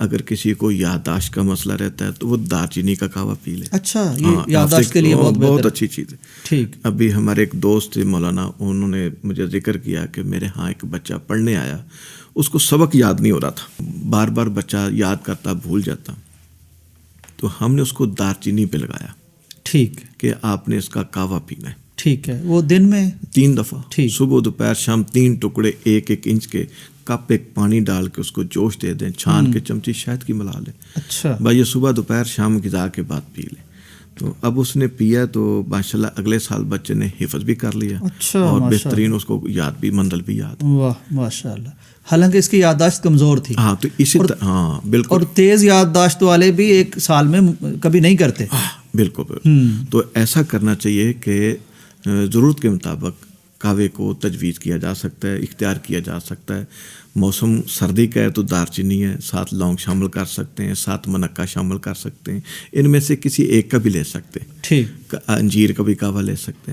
اگر کسی کو یادداشت کا مسئلہ رہتا ہے تو وہ دار چینی کا قہوہ پی لے. اچھا، یہ یادداشت کے لیے بہت اچھی چیز ہے. ٹھیک. ابھی ہمارے ایک دوست تھے مولانا، انہوں نے مجھے ذکر کیا کہ میرے ہاں ایک بچہ پڑھنے آیا، اس کو سبق یاد نہیں ہو رہا تھا، بار بار بچہ یاد کرتا بھول جاتا، تو ہم نے اس کو دار چینی پہ لگایا. ٹھیک. کہ آپ نے اس کا قہوہ پینا ہے. ٹھیک ہے. وہ دن میں 3 دفعہ، ٹھیک. صبح دوپہر شام 3 ٹکڑے 1 انچ کے کپ ایک پانی ڈال کے اس کو جوش دے دیں، چھان کے چمچی شہد کی ملا لیں. اچھا بھائی یہ صبح دوپہر شام غذا کے بعد پی لیں. تو اب اس نے پیا تو ماشاءاللہ اگلے سال بچے نے حفظ بھی کر لیا. اچھا، اور بہترین اس کو یاد بھی منزل بھی یاد. واہ ماشاء اللہ. حالانکہ اس کی یادداشت کمزور تھی. ہاں تو اسی ہاں بالکل. اور تیز یادداشت والے بھی ایک سال میں کبھی نہیں کرتے. بالکل. تو ایسا کرنا چاہیے کہ ضرورت کے مطابق قہوے کو تجویز کیا جا سکتا ہے، اختیار کیا جا سکتا ہے. موسم سردی کا ہے تو دار چینی ہے، ساتھ لونگ شامل کر سکتے ہیں، ساتھ منقہ شامل کر سکتے ہیں. ان میں سے کسی ایک کا بھی لے سکتے ہیں. ٹھیک. انجیر کا بھی قہوہ لے سکتے ہیں.